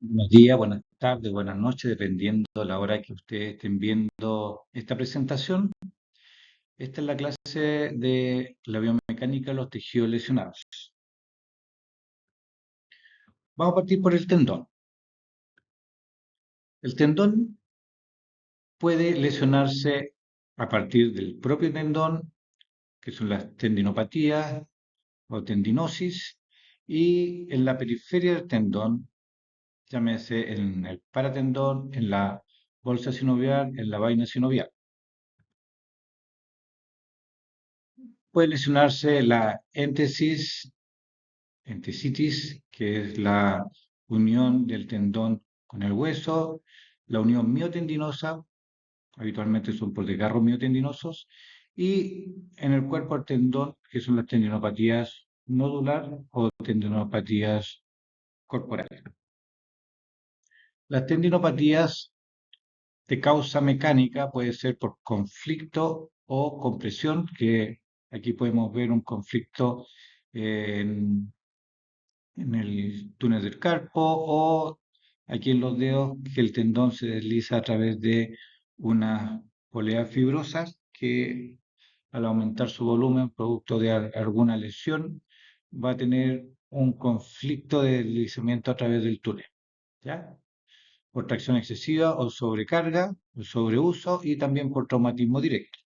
Buenos días, buenas tardes, buenas noches, dependiendo de la hora que ustedes estén viendo esta presentación. Esta es la clase de la biomecánica de los tejidos lesionados. Vamos a partir por el tendón. El tendón puede lesionarse a partir del propio tendón, que son las tendinopatías o tendinosis, y en la periferia del tendón, llámese en el paratendón, en la bolsa sinovial, en la vaina sinovial. Puede lesionarse la entesitis, que es la unión del tendón con el hueso, la unión miotendinosa, habitualmente son por desgarros miotendinosos, y en el cuerpo el tendón, que son las tendinopatías nodular o tendinopatías corporales. Las tendinopatías de causa mecánica puede ser por conflicto o compresión, que aquí podemos ver un conflicto en el túnel del carpo o aquí en los dedos que el tendón se desliza a través de unas poleas fibrosas que al aumentar su volumen producto de alguna lesión va a tener un conflicto de deslizamiento a través del túnel, ¿ya? Por tracción excesiva o sobrecarga, o sobreuso y también por traumatismo directo.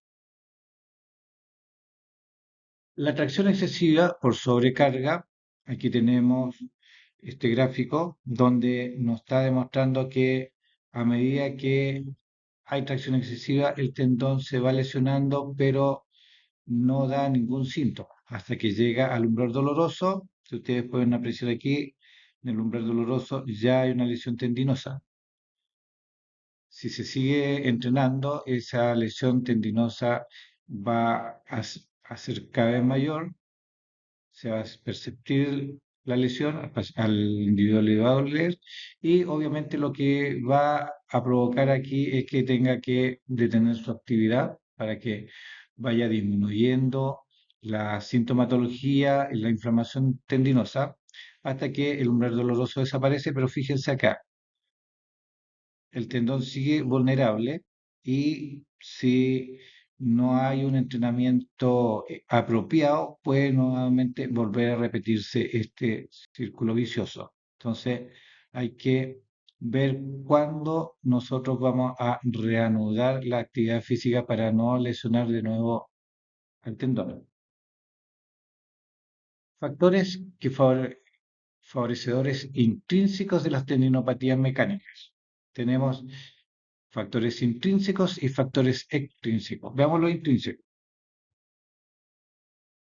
La tracción excesiva por sobrecarga, aquí tenemos este gráfico donde nos está demostrando que a medida que hay tracción excesiva, el tendón se va lesionando, pero no da ningún síntoma hasta que llega al umbral doloroso. Si ustedes pueden apreciar aquí, en el umbral doloroso ya hay una lesión tendinosa. Si se sigue entrenando, esa lesión tendinosa va a ser cada vez mayor, se va a perceptir la lesión, al individuo le va a doler y obviamente lo que va a provocar aquí es que tenga que detener su actividad para que vaya disminuyendo la sintomatología y la inflamación tendinosa hasta que el umbral doloroso desaparece, pero fíjense acá, el tendón sigue vulnerable y si no hay un entrenamiento apropiado, puede nuevamente volver a repetirse este círculo vicioso. Entonces, hay que ver cuándo nosotros vamos a reanudar la actividad física para no lesionar de nuevo al tendón. Factores que favorecedores intrínsecos de las tendinopatías mecánicas. Tenemos factores intrínsecos y factores extrínsecos. Veamos los intrínsecos.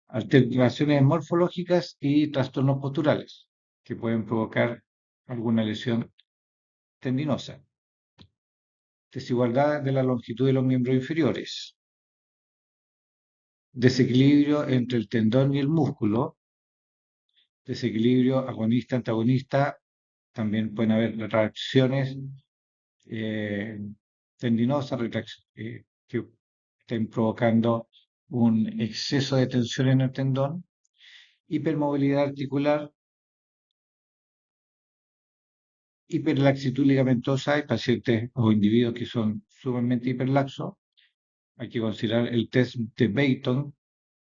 Alteraciones morfológicas y trastornos posturales que pueden provocar alguna lesión tendinosa. Desigualdad de la longitud de los miembros inferiores. Desequilibrio entre el tendón y el músculo. Desequilibrio agonista-antagonista. También pueden haber reacciones tendinosas que estén provocando un exceso de tensión en el tendón, hipermovilidad articular, hiperlaxitud ligamentosa. Hay pacientes o individuos que son sumamente hiperlaxos. Hay que considerar el test de Baton,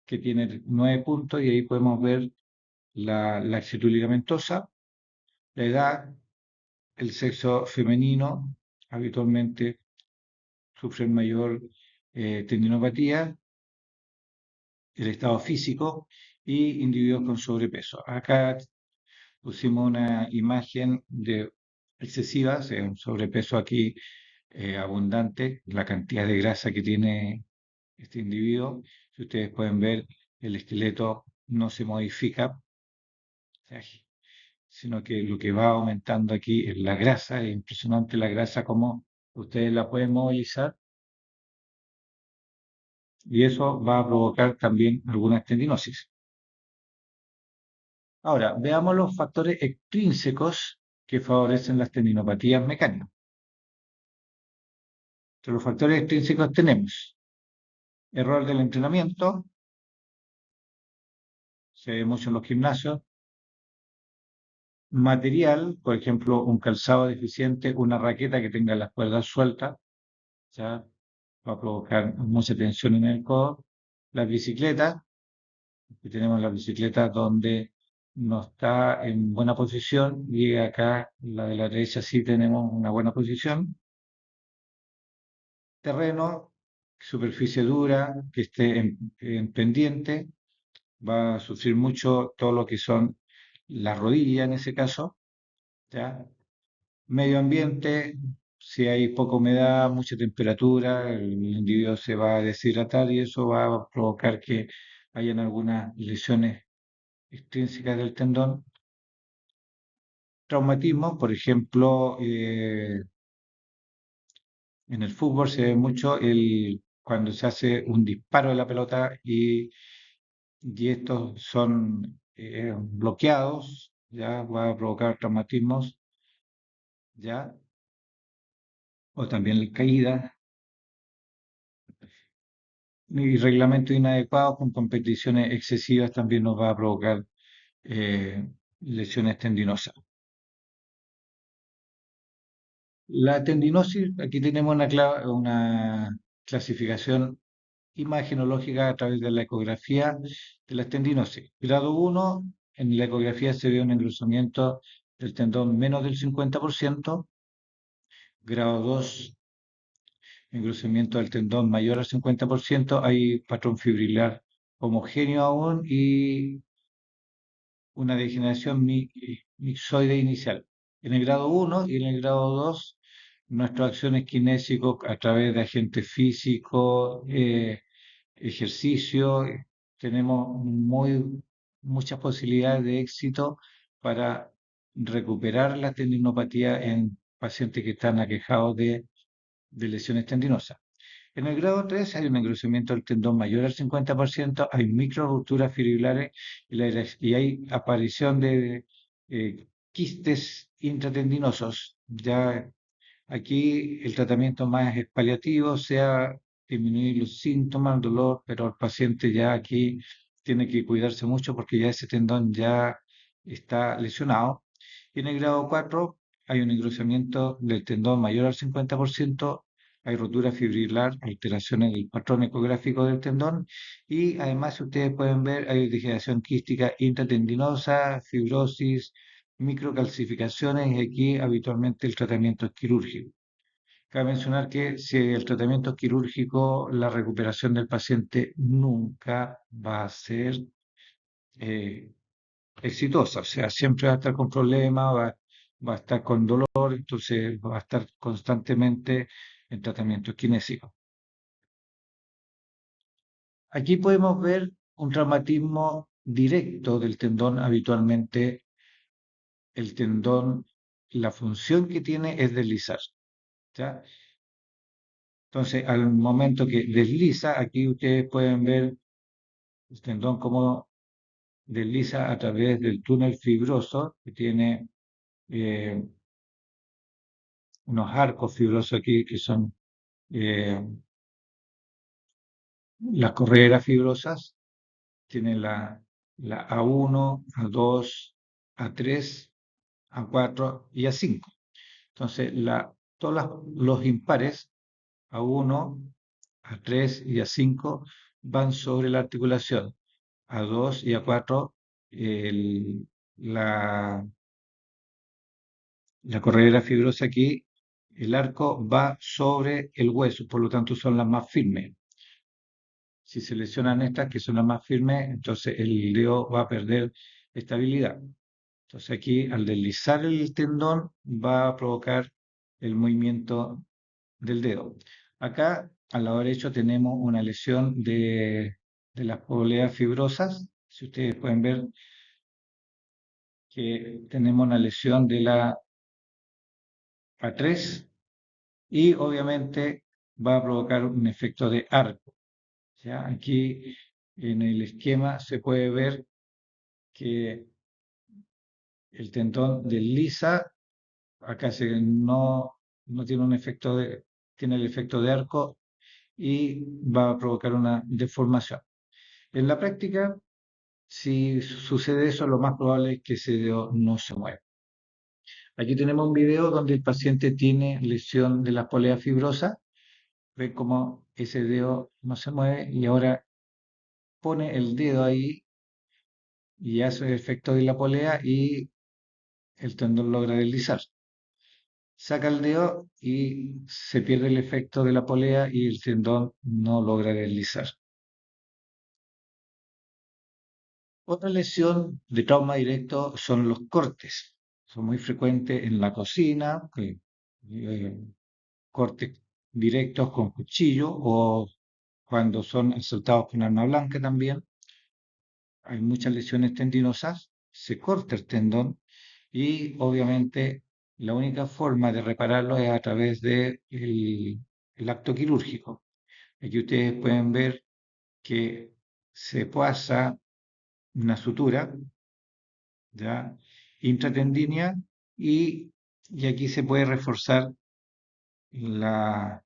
que tiene 9 puntos, y ahí podemos ver la laxitud ligamentosa, la edad, el sexo femenino, habitualmente sufren mayor tendinopatía, el estado físico y individuos con sobrepeso. Acá pusimos una imagen de excesiva, un sobrepeso aquí abundante, la cantidad de grasa que tiene este individuo. Si ustedes pueden ver, el esqueleto no se modifica, sino que lo que va aumentando aquí es la grasa. Es impresionante la grasa como ustedes la pueden movilizar y eso va a provocar también alguna tendinosis. Ahora, veamos los factores extrínsecos que favorecen las tendinopatías mecánicas. Entre los factores extrínsecos tenemos error del entrenamiento, se ve mucho en los gimnasios, material, por ejemplo, un calzado deficiente, una raqueta que tenga las cuerdas sueltas, ya va a provocar mucha tensión en el codo. Las bicicletas, que tenemos las bicicletas donde no está en buena posición, y acá la de la derecha sí tenemos una buena posición. Terreno, superficie dura, que esté en pendiente, va a sufrir mucho todo lo que son las rodillas en ese caso, ¿ya? Medio ambiente, si hay poca humedad, mucha temperatura, el individuo se va a deshidratar y eso va a provocar que hayan algunas lesiones extrínsecas del tendón. Traumatismo, por ejemplo, en el fútbol se ve mucho cuando se hace un disparo de la pelota y estos son bloqueados, ya va a provocar traumatismos, ya, o también caídas y reglamentos inadecuados con competiciones excesivas también nos va a provocar eh, lesiones tendinosas. La tendinosis, aquí tenemos una clasificación imagenológica a través de la ecografía de las tendinosis. Grado 1, en la ecografía se ve un engrosamiento del tendón menos del 50%. Grado 2, engrosamiento del tendón mayor al 50%. Hay patrón fibrilar homogéneo aún y una degeneración mixoide inicial. En el grado 1 y en el grado 2, nuestras acciones kinésicos a través de agentes físicos, ejercicio, tenemos muchas posibilidades de éxito para recuperar la tendinopatía en pacientes que están aquejados de lesiones tendinosas. En el grado 3 hay un engrosamiento del tendón mayor al 50%, hay micro rupturas fibrilares y hay aparición de quistes intratendinosos. Ya aquí el tratamiento más es paliativo, sea disminuir los síntomas, el dolor, pero el paciente ya aquí tiene que cuidarse mucho porque ya ese tendón ya está lesionado. Y en el grado 4 hay un engrosamiento del tendón mayor al 50%, hay rotura fibrilar, alteraciones del patrón ecográfico del tendón y además, si ustedes pueden ver, hay degeneración quística intratendinosa, fibrosis, microcalcificaciones y aquí habitualmente el tratamiento es quirúrgico. Cabe mencionar que si el tratamiento es quirúrgico, la recuperación del paciente nunca va a ser eh, exitosa, o sea, siempre va a estar con problemas, va a estar con dolor, entonces va a estar constantemente en tratamiento kinésico. Aquí podemos ver un traumatismo directo del tendón. Habitualmente el tendón, la función que tiene es deslizar, ¿ya? Entonces, al momento que desliza, aquí ustedes pueden ver el tendón como desliza a través del túnel fibroso, que tiene eh, unos arcos fibrosos aquí que son eh, las correas fibrosas. Tiene la A1, A2, A3, A4 y A5. Entonces, todos los impares A1, A3 y A5 van sobre la articulación. A2 y A4, el- la, la corredera fibrosa aquí, el arco va sobre el hueso, por lo tanto son las más firmes. Si se lesionan estas, que son las más firmes, entonces el dedo va a perder estabilidad. Entonces aquí, al deslizar el tendón, va a provocar el movimiento del dedo. Acá, al lado derecho, tenemos una lesión de las poleas fibrosas. Si ustedes pueden ver que tenemos una lesión de la A3 y obviamente va a provocar un efecto de arco. ¿Ya? Aquí en el esquema se puede ver que el tendón desliza, acá no tiene un efecto tiene el efecto de arco y va a provocar una deformación. En la práctica, si sucede eso, lo más probable es que ese dedo no se mueva. Aquí tenemos un video donde el paciente tiene lesión de la polea fibrosa. Ve cómo ese dedo no se mueve y ahora pone el dedo ahí y hace el efecto de la polea y el tendón logra deslizar. Saca el dedo y se pierde el efecto de la polea y el tendón no logra deslizar. Otra lesión de trauma directo son los cortes. Son muy frecuentes en la cocina, eh, cortes directos con cuchillo o cuando son asaltados con arma blanca también. Hay muchas lesiones tendinosas, se corta el tendón y obviamente la única forma de repararlo es a través de el acto quirúrgico. Aquí ustedes pueden ver que se pasa una sutura ya intratendínea y aquí se puede reforzar la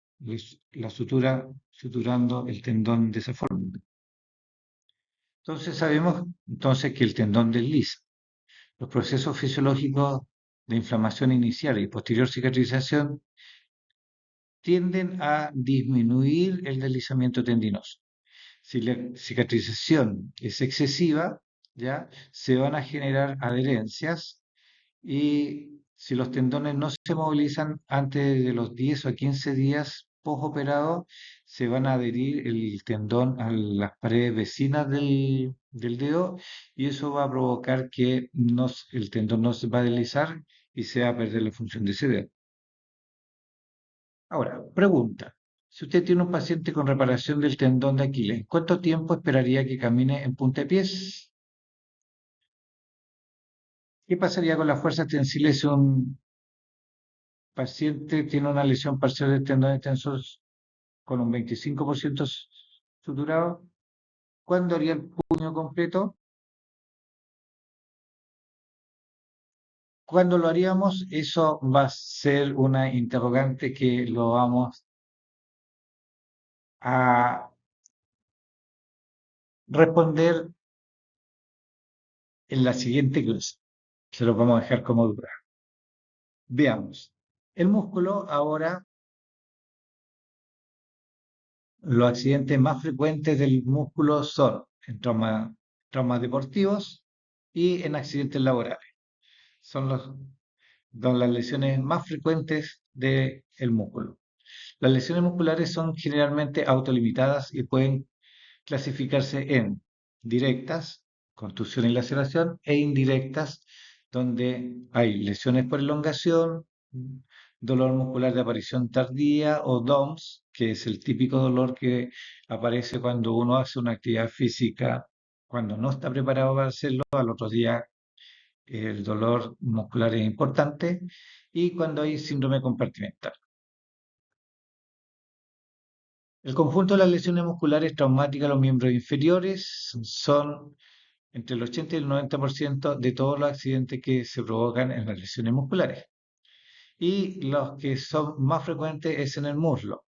sutura, suturando el tendón de esa forma. Entonces sabemos entonces que el tendón desliza. Los procesos fisiológicos de inflamación inicial y posterior cicatrización tienden a disminuir el deslizamiento tendinoso. Si la cicatrización es excesiva, ya se van a generar adherencias y si los tendones no se movilizan antes de los 10 o 15 días postoperado, se van a adherir el tendón a las paredes vecinas del dedo y eso va a provocar que el tendón no se va a deslizar y se va a perder la función de ese dedo. Ahora, pregunta. Si usted tiene un paciente con reparación del tendón de Aquiles, ¿cuánto tiempo esperaría que camine en puntapiés? ¿Qué pasaría con las fuerzas tensiles si un paciente tiene una lesión parcial del tendón extensor con un 25% suturado? ¿Cuándo haría el puño completo? ¿Cuándo lo haríamos? Eso va a ser una interrogante que lo vamos a responder en la siguiente clase. Se lo vamos a dejar como duda. Veamos. El músculo ahora, los accidentes más frecuentes del músculo son en traumas deportivos y en accidentes laborales. Son las lesiones más frecuentes del músculo. Las lesiones musculares son generalmente autolimitadas y pueden clasificarse en directas, contusión y laceración, e indirectas, donde hay lesiones por elongación, dolor muscular de aparición tardía o DOMS, que es el típico dolor que aparece cuando uno hace una actividad física, cuando no está preparado para hacerlo, al otro día el dolor muscular es importante, y cuando hay síndrome compartimental. El conjunto de las lesiones musculares traumáticas a los miembros inferiores son entre el 80 y el 90% de todos los accidentes que se provocan en las lesiones musculares. Y los que son más frecuentes es en el muslo,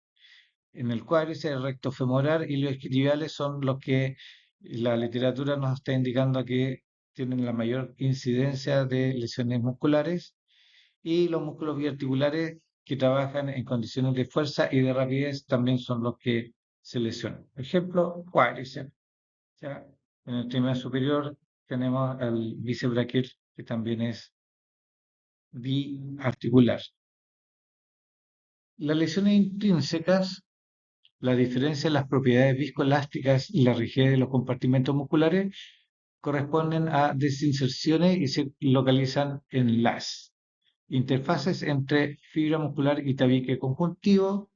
en el cuádriceps, el recto femoral y los isquiotibiales son los que la literatura nos está indicando que tienen la mayor incidencia de lesiones musculares y los músculos biarticulares que trabajan en condiciones de fuerza y de rapidez también son los que se lesionan. Ejemplo, cuádriceps. ¿Ya? En el trímedo superior tenemos el bíceps braquial que también es biarticular. Las lesiones intrínsecas, la diferencia en las propiedades viscoelásticas y la rigidez de los compartimentos musculares corresponden a desinserciones y se localizan en las interfaces entre fibra muscular y tabique conjuntivo,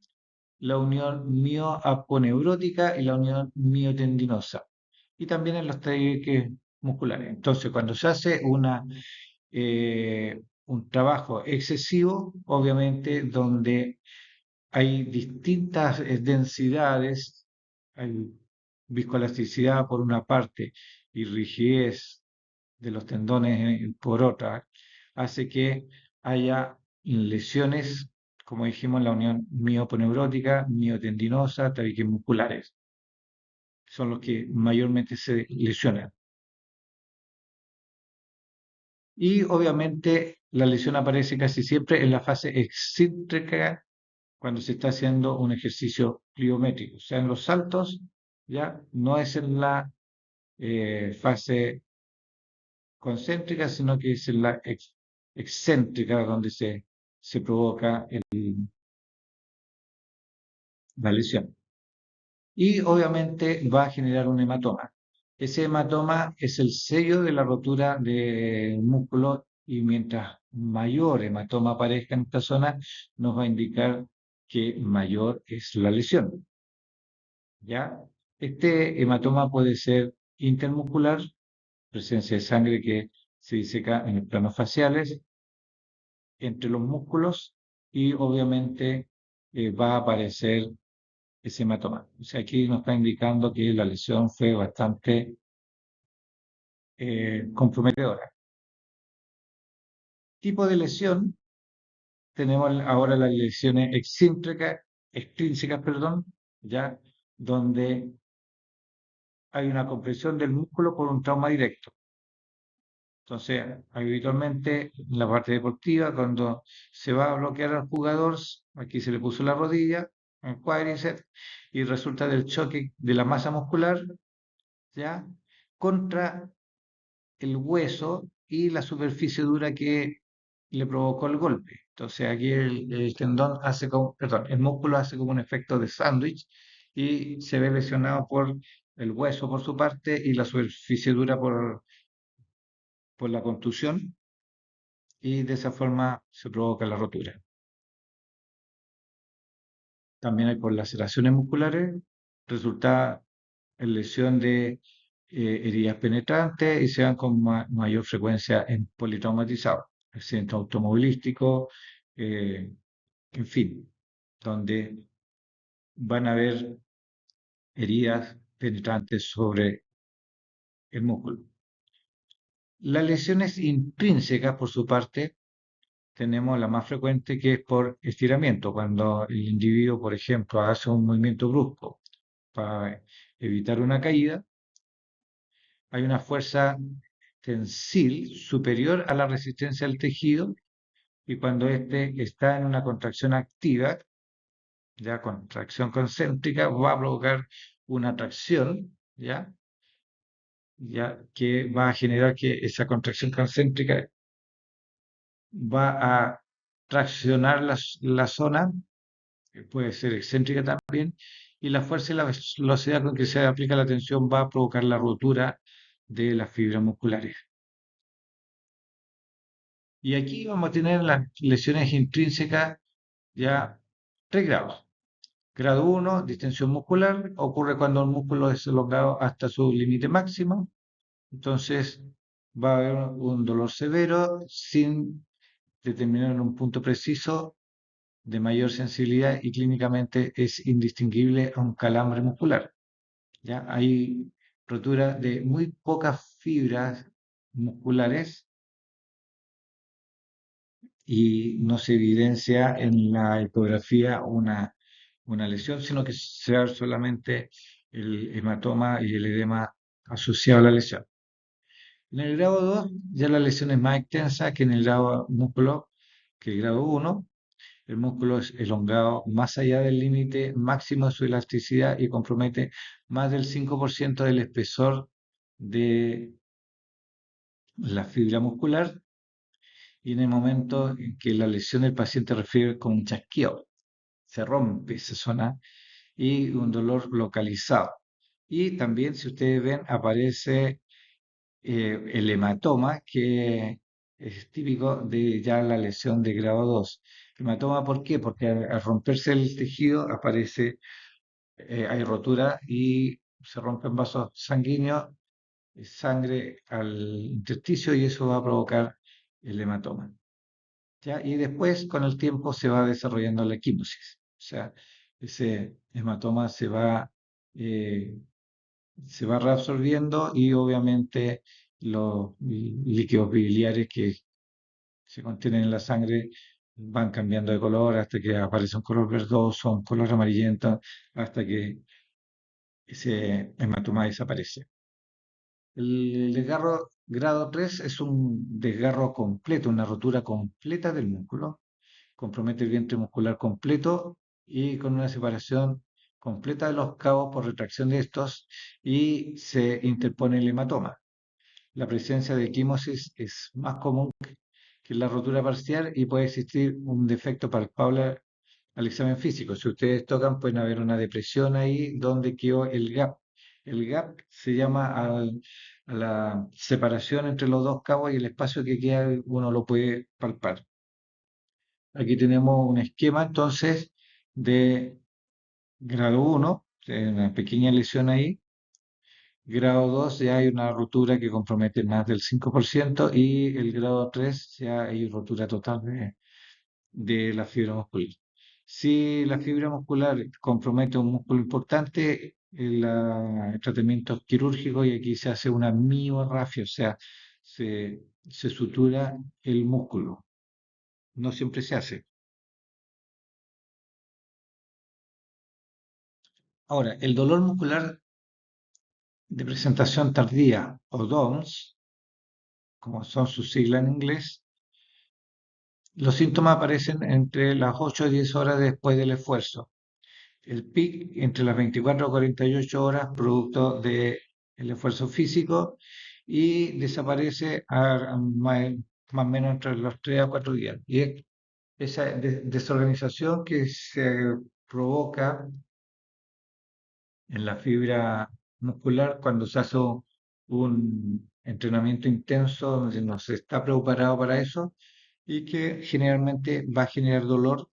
la unión mioaponeurótica y la unión miotendinosa, y también en los tabiques musculares. Entonces, cuando se hace un trabajo excesivo, obviamente donde hay distintas densidades, hay viscoelasticidad por una parte y rigidez de los tendones por otra, hace que haya lesiones, como dijimos, en la unión mioponeurótica, miotendinosa, tabiques musculares. Son los que mayormente se lesionan. Y obviamente la lesión aparece casi siempre en la fase excéntrica cuando se está haciendo un ejercicio pliométrico. O sea, en los saltos ya no es en la fase concéntrica, sino que es en la excéntrica donde se provoca la lesión. Y obviamente va a generar un hematoma. Ese hematoma es el sello de la rotura del músculo y mientras mayor hematoma aparezca en esta zona, nos va a indicar que mayor es la lesión. ¿Ya? Este hematoma puede ser intermuscular, presencia de sangre que se diseca en los planos faciales, entre los músculos y obviamente va a aparecer ese hematoma. O sea, aquí nos está indicando que la lesión fue bastante comprometedora. Tipo de lesión, tenemos ahora las lesiones extrínsecas, perdón, ya, donde hay una compresión del músculo por un trauma directo. Entonces, habitualmente en la parte deportiva, cuando se va a bloquear al jugador, aquí se le puso la rodilla, el cuádriceps, y resulta del choque de la masa muscular, ¿ya? Contra el hueso y la superficie dura que le provocó el golpe. Entonces, aquí el tendón hace como, perdón, el músculo hace como un efecto de sándwich y se ve lesionado por el hueso por su parte y la superficie dura por la contusión y de esa forma se provoca la rotura. También hay por laceraciones musculares, resulta en lesión de heridas penetrantes y se dan con mayor frecuencia en politraumatizados, accidentes automovilísticos, eh, en fin, donde van a haber heridas penetrantes sobre el músculo. Las lesiones intrínsecas, por su parte, tenemos la más frecuente que es por estiramiento, cuando el individuo, por ejemplo, hace un movimiento brusco para evitar una caída, hay una fuerza tensil superior a la resistencia del tejido y cuando éste está en una contracción activa, ya contracción concéntrica, va a provocar una tracción, ya que va a generar que esa contracción concéntrica va a traccionar la zona, que puede ser excéntrica también, y la fuerza y la velocidad con que se aplica la tensión va a provocar la rotura de las fibras musculares. Y aquí vamos a tener las lesiones intrínsecas ya 3 grados. Grado 1, distensión muscular, ocurre cuando el músculo es elongado hasta su límite máximo. Entonces va a haber un dolor severo sin determinar en un punto preciso de mayor sensibilidad y clínicamente es indistinguible a un calambre muscular. ¿Ya? Hay rotura de muy pocas fibras musculares y no se evidencia en la ecografía una lesión, sino que se ve solamente el hematoma y el edema asociado a la lesión. En el grado 2 ya la lesión es más extensa que en el grado músculo, que el grado 1. El músculo es elongado más allá del límite máximo de su elasticidad y compromete más del 5% del espesor de la fibra muscular y en el momento en que la lesión del paciente refiere con un chasquido, se rompe esa zona y un dolor localizado. Y también, si ustedes ven, aparece el hematoma, que es típico de ya la lesión de grado 2. Hematoma, ¿por qué? Porque al romperse el tejido aparece, hay rotura y se rompen vasos sanguíneos, sangre al intersticio y eso va a provocar el hematoma. ¿Ya? Y después, con el tiempo, se va desarrollando la equimosis. O sea, ese hematoma eh, se va reabsorbiendo y obviamente los líquidos biliares que se contienen en la sangre van cambiando de color hasta que aparece un color verdoso, un color amarillento, hasta que ese hematoma desaparece. El desgarro Grado 3 es un desgarro completo, una rotura completa del músculo, compromete el vientre muscular completo y con una separación completa de los cabos por retracción de estos y se interpone el hematoma. La presencia de quimosis es más común que la rotura parcial y puede existir un defecto palpable al examen físico. Si ustedes tocan, pueden haber una depresión ahí donde quedó el gap. El gap se llama a la separación entre los dos cabos y el espacio que queda, uno lo puede palpar. Aquí tenemos un esquema entonces de grado 1, una pequeña lesión ahí. Grado 2 ya hay una rotura que compromete más del 5% y el grado 3 ya hay rotura total de la fibra muscular. Si la fibra muscular compromete un músculo importante, el tratamiento es quirúrgico y aquí se hace una miorrafia, o sea, se sutura el músculo. No siempre se hace. Ahora, el dolor muscular de presentación tardía o DOMS, como son sus siglas en inglés, los síntomas aparecen entre las 8 y 10 horas después del esfuerzo. El pic entre las 24 y 48 horas producto del esfuerzo físico y desaparece más o menos entre los 3 a 4 días. Y es esa desorganización que se provoca en la fibra muscular cuando se hace un entrenamiento intenso donde no se está preparado para eso y que generalmente va a generar dolor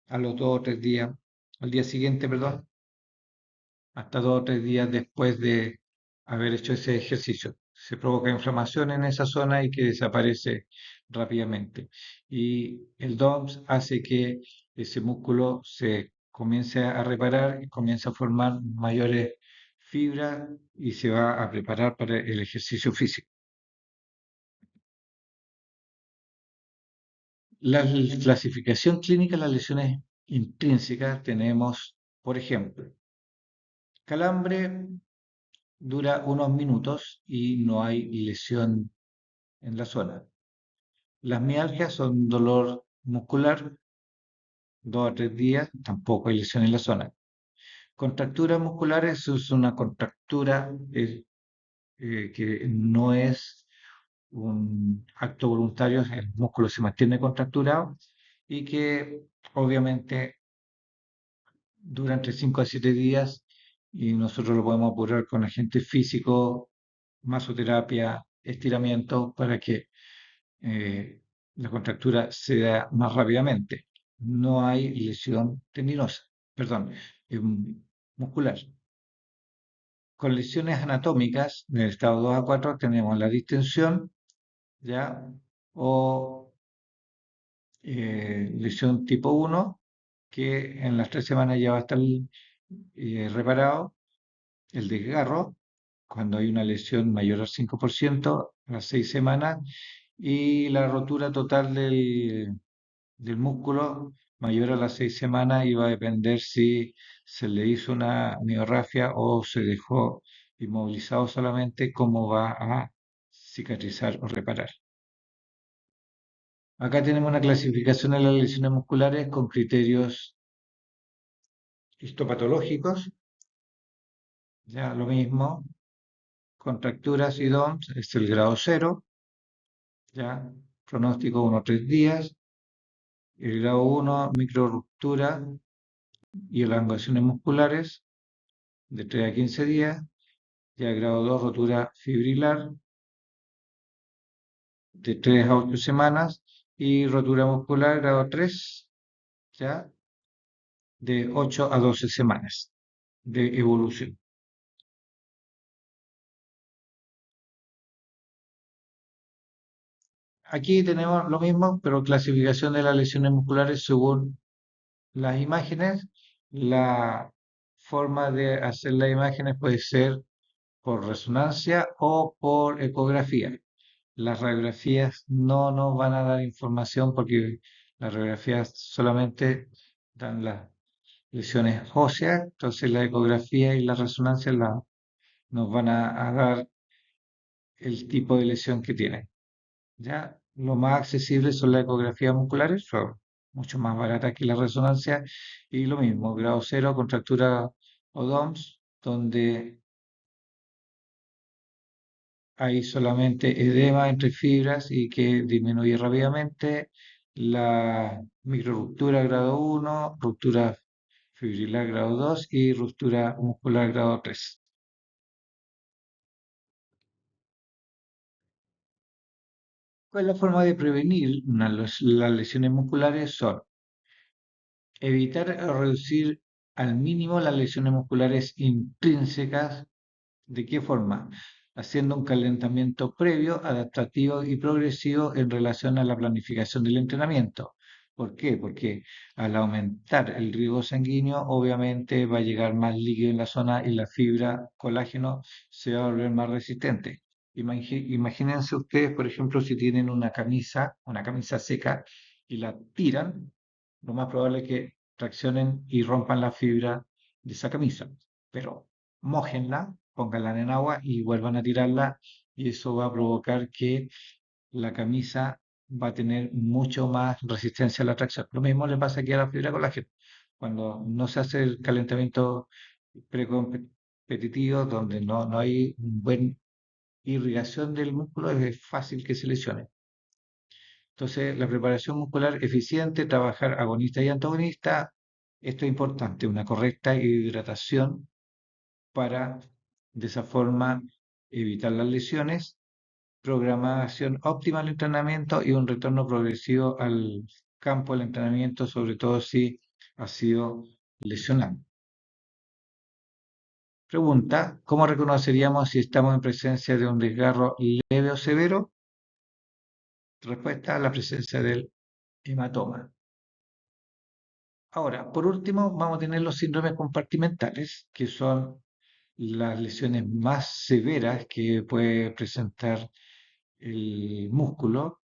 a los 2 o 3 días, al día siguiente, perdón, hasta 2 o 3 días después de haber hecho ese ejercicio. Se provoca inflamación en esa zona y que desaparece rápidamente. Y el DOMS hace que ese músculo se comience a reparar, comience a formar mayores fibras y se va a preparar para el ejercicio físico. La clasificación clínica de las lesiones intrínsecas tenemos, por ejemplo, calambre dura unos minutos y no hay lesión en la zona. Las mialgias son dolor muscular, 2 a 3 días, tampoco hay lesión en la zona. Contracturas musculares es una contractura que no es un acto voluntario, el músculo se mantiene contracturado y que obviamente dura entre 5 a 7 días y nosotros lo podemos apurar con agentes físicos, masoterapia, estiramiento para que eh, la contractura se da más rápidamente. No hay lesión tendinosa, perdón, muscular. Con lesiones anatómicas, en el estado 2 a 4 tenemos la distensión, ¿ya? O lesión tipo 1, que en las 3 semanas ya va a estar reparado. El desgarro, cuando hay una lesión mayor al 5%, a las 6 semanas, y la rotura total del músculo mayor a las 6 semanas y va a depender si se le hizo una miorrafia o se dejó inmovilizado solamente, cómo va a cicatrizar o reparar. Acá tenemos una clasificación de las lesiones musculares con criterios histopatológicos, ya lo mismo, contracturas y DOMS es el grado 0, ya, pronóstico 1 a 3 días, el grado 1, microruptura y elongaciones musculares de 3 a 15 días, ya grado 2, rotura fibrilar de 3 a 8 semanas y rotura muscular grado 3, ya de 8 a 12 semanas de evolución. Aquí tenemos lo mismo, pero clasificación de las lesiones musculares según las imágenes. La forma de hacer las imágenes puede ser por resonancia o por ecografía. Las radiografías no nos van a dar información porque las radiografías solamente dan las lesiones óseas, entonces la ecografía y la resonancia nos van a dar el tipo de lesión que tiene. Ya lo más accesible son las ecografías musculares, son mucho más baratas que la resonancia, y lo mismo, grado cero, contractura o DOMS, donde hay solamente edema entre fibras y que disminuye rápidamente, la microruptura grado uno, ruptura fibrilar grado 2 y ruptura muscular grado 3. ¿Cuál es la forma de prevenir las lesiones musculares? Son evitar o reducir al mínimo las lesiones musculares intrínsecas. ¿De qué forma? Haciendo un calentamiento previo, adaptativo y progresivo en relación a la planificación del entrenamiento. ¿Por qué? Porque al aumentar el riego sanguíneo, obviamente va a llegar más líquido en la zona y la fibra colágeno se va a volver más resistente. Imagínense ustedes, por ejemplo, si tienen una camisa seca y la tiran, lo más probable es que traccionen y rompan la fibra de esa camisa. Pero mójenla, pónganla en agua y vuelvan a tirarla y eso va a provocar que la camisa va a tener mucho más resistencia a la tracción. Lo mismo le pasa aquí a la fibra colágeno. Cuando no se hace el calentamiento precompetitivo, donde no hay un buen irrigación del músculo, es fácil que se lesione. Entonces, la preparación muscular eficiente, trabajar agonista y antagonista, esto es importante, una correcta hidratación para de esa forma evitar las lesiones, programación óptima del entrenamiento y un retorno progresivo al campo del entrenamiento, sobre todo si ha sido lesionado. Pregunta, ¿cómo reconoceríamos si estamos en presencia de un desgarro leve o severo? Respuesta, la presencia del hematoma. Ahora, por último, vamos a tener los síndromes compartimentales, que son las lesiones más severas que puede presentar el músculo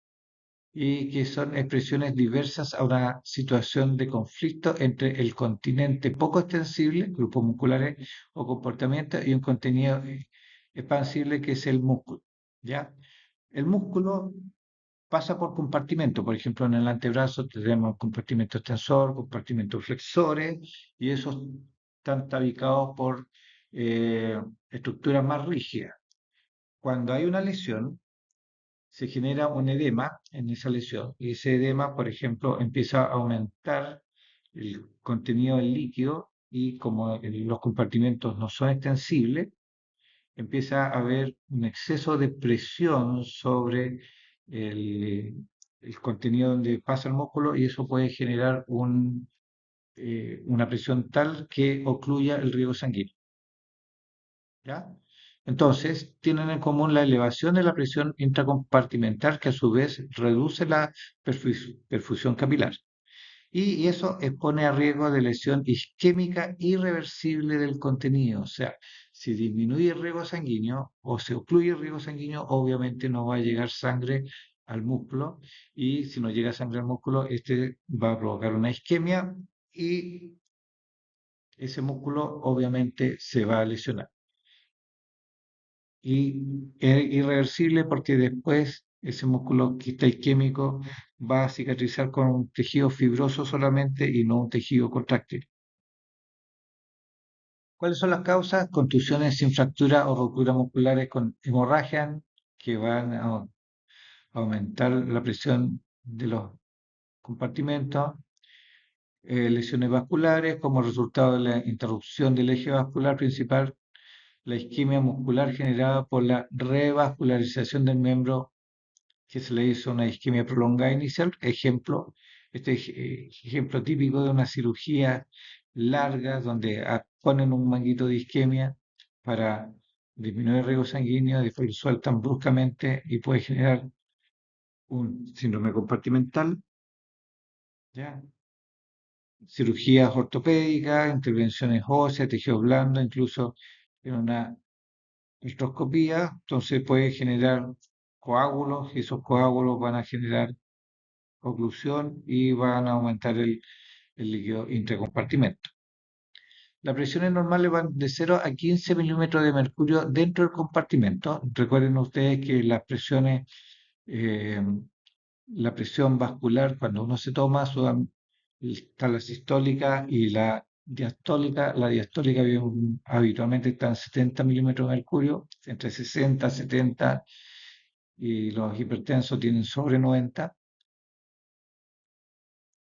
y que son expresiones diversas a una situación de conflicto entre el continente poco extensible, grupos musculares o comportamientos, y un contenido expansible que es el músculo. ¿Ya? El músculo pasa por compartimentos, por ejemplo, en el antebrazo tenemos compartimento extensor, compartimentos flexores, y esos están tabicados por estructuras más rígidas. Cuando hay una lesión, se genera un edema en esa lesión y ese edema, por ejemplo, empieza a aumentar el contenido del líquido y como los compartimentos no son extensibles, empieza a haber un exceso de presión sobre el, el contenido donde pasa el músculo y eso puede generar una presión tal que ocluya el riego sanguíneo. ¿Ya? Entonces, tienen en común la elevación de la presión intracompartimental que a su vez reduce la perfusión capilar. Y eso expone a riesgo de lesión isquémica irreversible del contenido. O sea, si disminuye el riego sanguíneo o se ocluye el riego sanguíneo, obviamente no va a llegar sangre al músculo. Y si no llega sangre al músculo, este va a provocar una isquemia y ese músculo obviamente se va a lesionar. Y es irreversible porque después ese músculo que está isquémico va a cicatrizar con un tejido fibroso solamente y no un tejido contráctil. ¿Cuáles son las causas? Contusiones sin fractura o rupturas musculares con hemorragia que van a aumentar la presión de los compartimentos, lesiones vasculares como resultado de la interrupción del eje vascular principal, la isquemia muscular generada por la revascularización del miembro que se le hizo una isquemia prolongada inicial. Ejemplo, este ejemplo típico de una cirugía larga donde ponen un manguito de isquemia para disminuir el riego sanguíneo, después lo sueltan bruscamente y puede generar un síndrome compartimental, ¿ya? Cirugías ortopédicas, intervenciones óseas, tejido blando, incluso en una artroscopía, entonces puede generar coágulos y esos coágulos van a generar oclusión y van a aumentar el líquido intracompartimento. Las presiones normales van de 0 a 15 milímetros de mercurio dentro del compartimento. Recuerden ustedes que las presiones, eh, la presión vascular, cuando uno se toma, está la sistólica y la diastólica. La diastólica habitualmente está en 70 milímetros de mercurio, entre 60 y 70, y los hipertensos tienen sobre 90.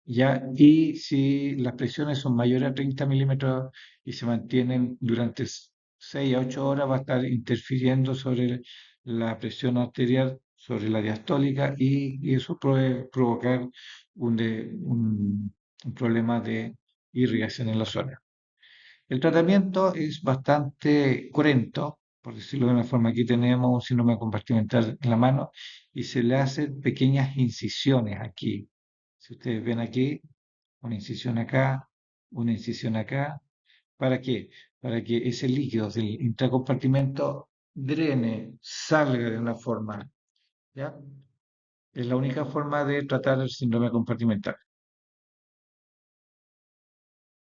¿Ya? Y si las presiones son mayores a 30 milímetros y se mantienen durante 6 a 8 horas, va a estar interfiriendo sobre la presión arterial, sobre la diastólica, y eso puede provocar un problema de irrigación en la zona. El tratamiento es bastante cruento, por decirlo de una forma. Aquí tenemos un síndrome compartimental en la mano y se le hacen pequeñas incisiones aquí. Si ustedes ven aquí, una incisión acá, una incisión acá. ¿Para qué? Para que ese líquido del intracompartimento drene, salga de una forma. ¿Ya? Es la única forma de tratar el síndrome compartimental.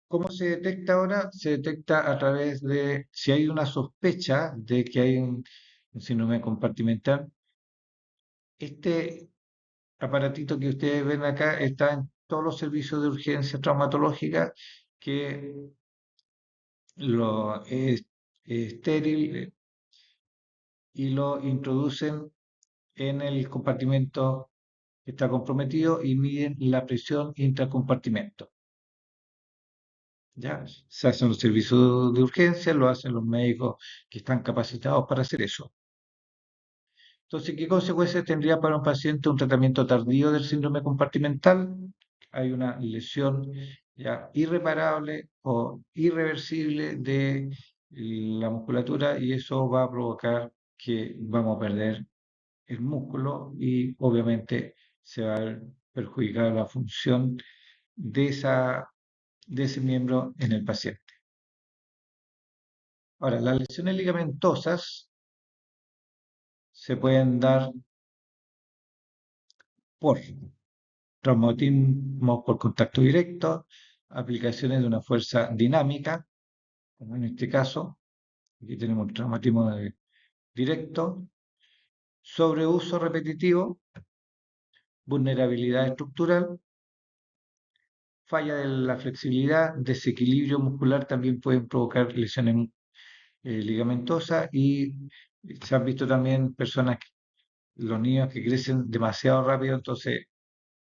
¿Cómo se detecta ahora? Se detecta a través de, si hay una sospecha de que hay un síndrome compartimental, este aparatito que ustedes ven acá está en todos los servicios de urgencia traumatológica, que lo es estéril, y lo introducen en el compartimento que está comprometido y miden la presión intracompartimento. ¿Ya? Se hacen los servicios de urgencia, lo hacen los médicos que están capacitados para hacer eso. Entonces, ¿qué consecuencias tendría para un paciente un tratamiento tardío del síndrome compartimental? Hay una lesión ya irreparable o irreversible de la musculatura, y eso va a provocar que vamos a perder el músculo, y obviamente se va a ver perjudicada la función de de ese miembro en el paciente. Ahora, las lesiones ligamentosas se pueden dar por traumatismo por contacto directo, aplicaciones de una fuerza dinámica, como en este caso. Aquí tenemos el traumatismo directo, sobreuso repetitivo, vulnerabilidad estructural, falla de la flexibilidad, desequilibrio muscular también pueden provocar lesiones ligamentosas, y se han visto también personas, los niños que crecen demasiado rápido, entonces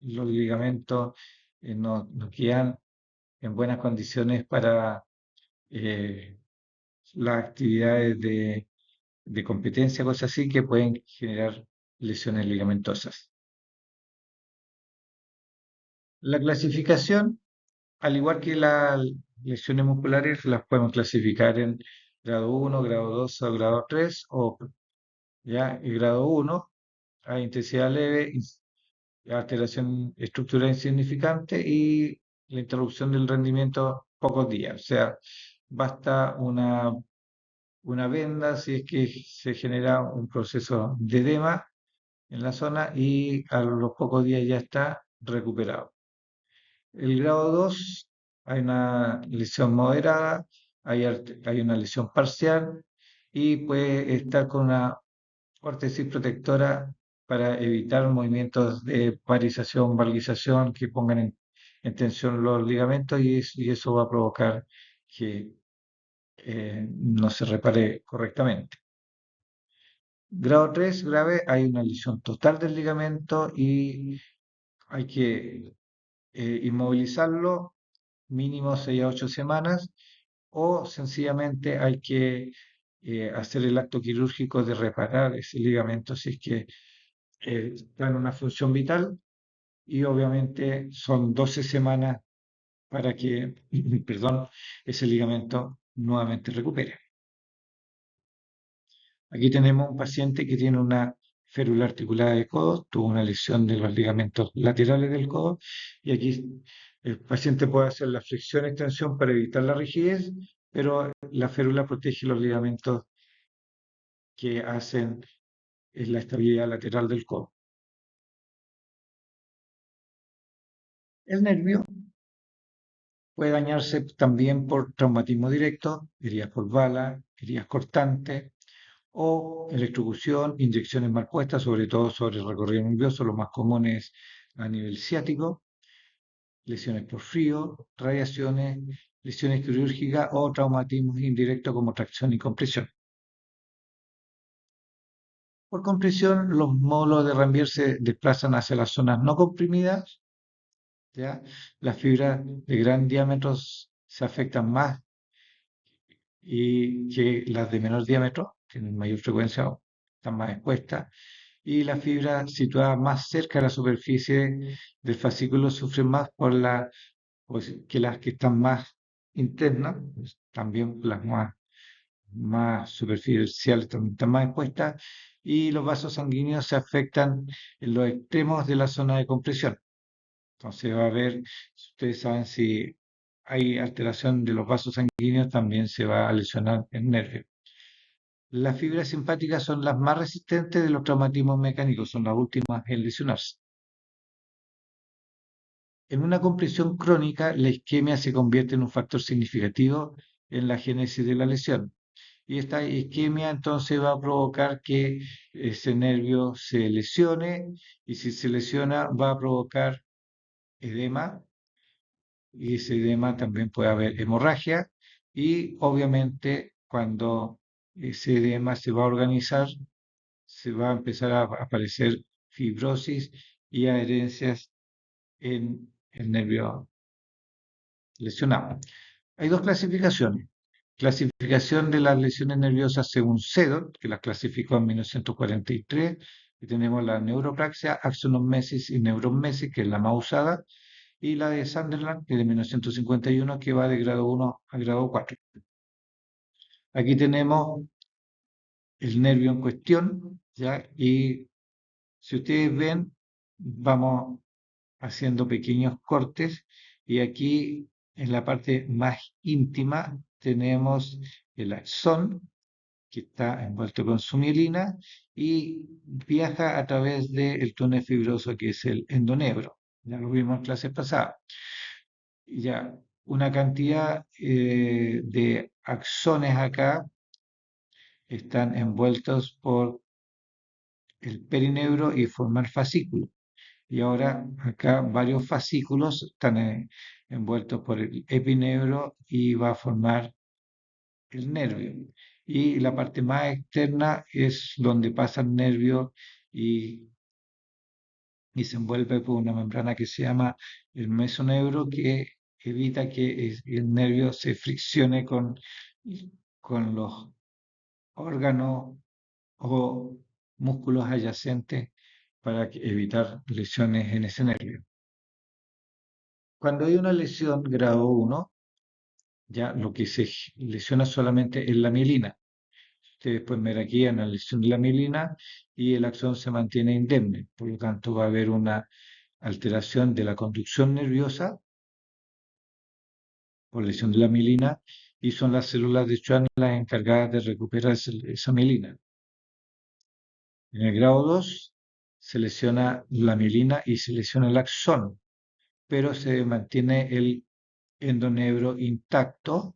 los ligamentos no quedan en buenas condiciones para eh, las actividades de competencia, cosas así, que pueden generar lesiones ligamentosas. La clasificación, al igual que las lesiones musculares, las podemos clasificar en grado 1, grado 2 o grado 3, o ya el grado 1 a intensidad leve, alteración estructural insignificante y la interrupción del rendimiento pocos días. O sea, basta una venda si es que se genera un proceso de edema en la zona, y a los pocos días ya está recuperado. El grado 2, hay una lesión moderada, hay una lesión parcial, y puede estar con una órtesis protectora para evitar movimientos de parización, valgización que pongan en tensión los ligamentos, y eso va a provocar que no se repare correctamente. Grado 3 grave, hay una lesión total del ligamento y hay que inmovilizarlo mínimo 6 a 8 semanas, o sencillamente hay que hacer el acto quirúrgico de reparar ese ligamento si es que está en una función vital, y obviamente son 12 semanas para que, perdón, ese ligamento nuevamente recupere. Aquí tenemos un paciente que tiene una férula articulada de codo, tuvo una lesión de los ligamentos laterales del codo, y aquí el paciente puede hacer la flexión-extensión para evitar la rigidez, pero la férula protege los ligamentos que hacen la estabilidad lateral del codo. El nervio Puede dañarse también por traumatismo directo, heridas por bala, heridas cortantes o electrocución, inyecciones mal puestas, sobre todo sobre el recorrido nervioso, lo más común es a nivel ciático, lesiones por frío, radiaciones, lesiones quirúrgicas o traumatismos indirectos como tracción y compresión. Por compresión, los módulos de Ranvier se desplazan hacia las zonas no comprimidas, ¿ya? Las fibras de gran diámetro se afectan más y que las de menor diámetro, tienen mayor frecuencia, están más expuestas, y las fibras situadas más cerca de la superficie del fascículo sufren más que las que están más internas, pues, también las más superficiales también están más expuestas, y los vasos sanguíneos se afectan en los extremos de la zona de compresión. Entonces va a haber, si ustedes saben, si hay alteración de los vasos sanguíneos, también se va a lesionar el nervio. Las fibras simpáticas son las más resistentes de los traumatismos mecánicos, son las últimas en lesionarse. En una compresión crónica, la isquemia se convierte en un factor significativo en la génesis de la lesión. Y esta isquemia entonces va a provocar que ese nervio se lesione, y si se lesiona va a provocar edema, y ese edema también puede haber hemorragia, y obviamente cuando ese edema se va a organizar, se va a empezar a aparecer fibrosis y adherencias en el nervio lesionado. Hay dos clasificaciones. Clasificación de las lesiones nerviosas según Sedor, que las clasificó en 1943, y tenemos la neuropraxia, axonomesis y neuromesis, que es la más usada, y la de Sunderland, que es de 1951, que va de grado 1 a grado 4. Aquí tenemos el nervio en cuestión, ¿ya? Y si ustedes ven, vamos haciendo pequeños cortes, y aquí en la parte más íntima tenemos el axón, que está envuelto con su mielina y viaja a través del túnel fibroso que es el endonebro. Ya lo vimos en clases pasadas. Ya, una cantidad de axones acá están envueltos por el perinebro y forman fascículos. Y ahora acá varios fascículos están envueltos por el epinebro y va a formar el nervio. Y la parte más externa es donde pasa el nervio y, y se envuelve por una membrana que se llama el mesonebro, que evita que el nervio se friccione con los órganos o músculos adyacentes para evitar lesiones en ese nervio. Cuando hay una lesión grado 1, ya lo que se lesiona solamente es la mielina. Ustedes pueden ver aquí una lesión de la mielina y el axón se mantiene indemne. Por lo tanto, va a haber una alteración de la conducción nerviosa por lesión de la mielina, y son las células de Schwann las encargadas de recuperar esa mielina. En el grado 2 se lesiona la mielina y se lesiona el axón, pero se mantiene el endonebro intacto,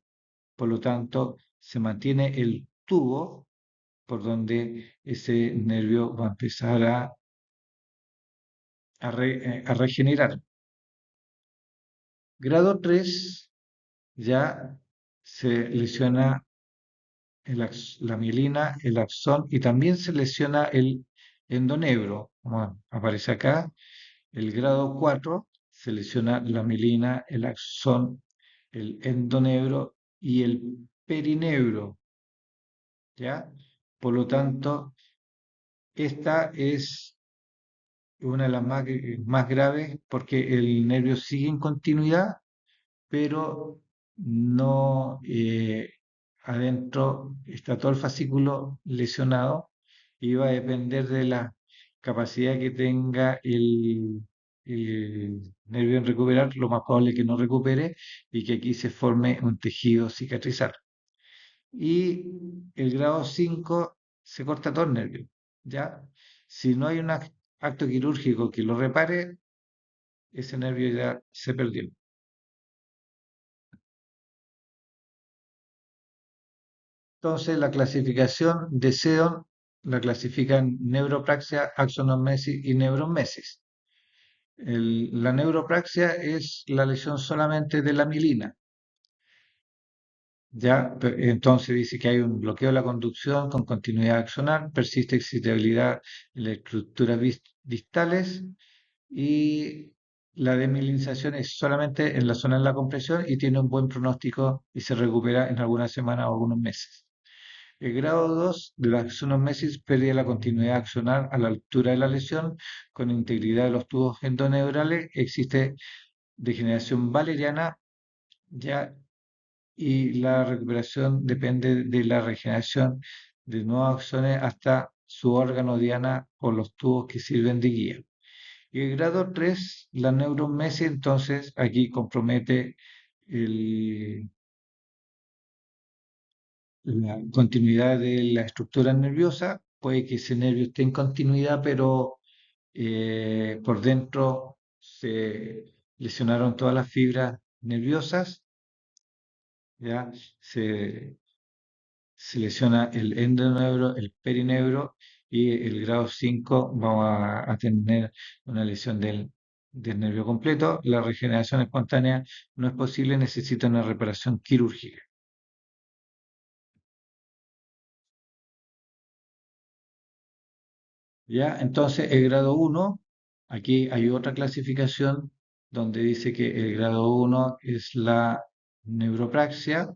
por lo tanto, se mantiene el tubo por donde ese nervio va a empezar a regenerar. Grado 3 ya se lesiona la mielina, el axón, y también se lesiona el endonebro, como aparece acá. El grado 4 se lesiona la mielina, el axón, el endonebro y el perinebro, ¿ya? Por lo tanto, esta es una de las más graves porque el nervio sigue en continuidad, pero no adentro está todo el fascículo lesionado, y va a depender de la capacidad que tenga el nervio en recuperar. Lo más probable es que no recupere y que aquí se forme un tejido cicatrizal. Y el grado 5 se corta todo el nervio, ¿ya? Si no hay un acto quirúrgico que lo repare, ese nervio ya se perdió. Entonces, la clasificación de SEDON la clasifican neuropraxia, axonomesis y neuromesis. La neuropraxia es la lesión solamente de la mielina. Ya, entonces dice que hay un bloqueo de la conducción con continuidad axonal, persiste excitabilidad en las estructuras distales y la desmielinización es solamente en la zona de la compresión y tiene un buen pronóstico y se recupera en algunas semanas o algunos meses. El grado 2 de la axonomesis pérdida la continuidad axonal a la altura de la lesión con integridad de los tubos endoneurales, existe degeneración valeriana ya y la recuperación depende de la regeneración de nuevos axones hasta su órgano diana o los tubos que sirven de guía. Y el grado 3 la neuromesis, entonces aquí compromete el- la continuidad de la estructura nerviosa. Puede que ese nervio esté en continuidad, pero por dentro se lesionaron todas las fibras nerviosas, ¿ya? Se, se lesiona el endoneuro, el perineuro y el grado 5 vamos a tener una lesión del nervio completo. La regeneración espontánea no es posible, necesita una reparación quirúrgica. ¿Ya? Entonces, el grado uno aquí hay otra clasificación donde dice que el grado uno es la neuropraxia,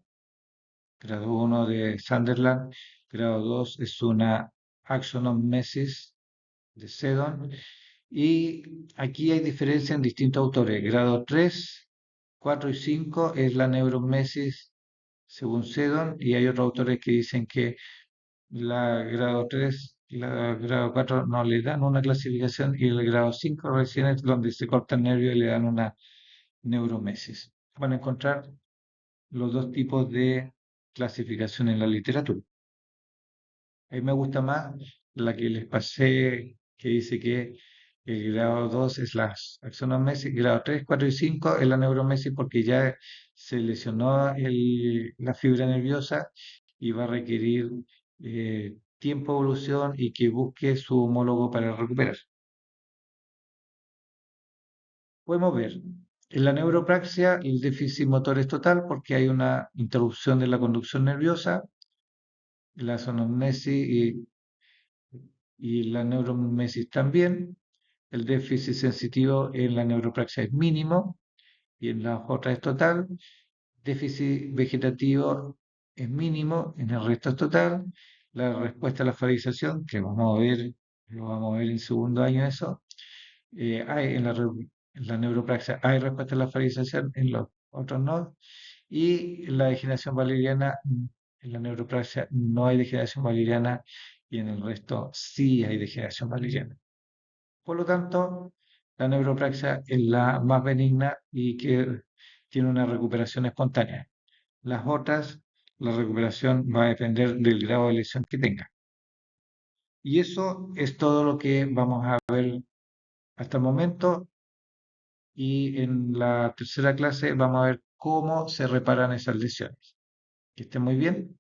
grado uno de Sunderland, grado 2 es una axonomesis de Seddon. Y aquí hay diferencia en distintos autores. Grado 3, 4 y 5 es la neuromesis según Seddon, y hay otros autores que dicen que la grado 3 y la grado 4 no le dan una clasificación y el grado 5 recién es donde se corta el nervio y le dan una neuromesis. Van a encontrar los dos tipos de clasificación en la literatura. A mí me gusta más la que les pasé, que dice que el grado 2 es la axonomesis, grado 3, 4 y 5 es la neuromesis porque ya se lesionó la fibra nerviosa y va a requerir tiempo de evolución y que busque su homólogo para recuperar. Podemos ver en la neuropraxia el déficit motor es total porque hay una interrupción de la conducción nerviosa, la axonomesis y la neuromesis también. El déficit sensitivo en la neuropraxia es mínimo y en las otras es total. Déficit vegetativo es mínimo, en el resto es total. La respuesta a la fagocización, que vamos a ver, lo vamos a ver en segundo año eso, hay en la neuropraxia hay respuesta a la fagocización, en los otros no. Y en la degeneración valeriana, en la neuropraxia no hay degeneración valeriana y en el resto sí hay degeneración valeriana. Por lo tanto, la neuropraxia es la más benigna y que tiene una recuperación espontánea. Las otras, la recuperación va a depender del grado de lesión que tenga. Y eso es todo lo que vamos a ver hasta el momento. Y en la tercera clase vamos a ver cómo se reparan esas lesiones. Que estén muy bien.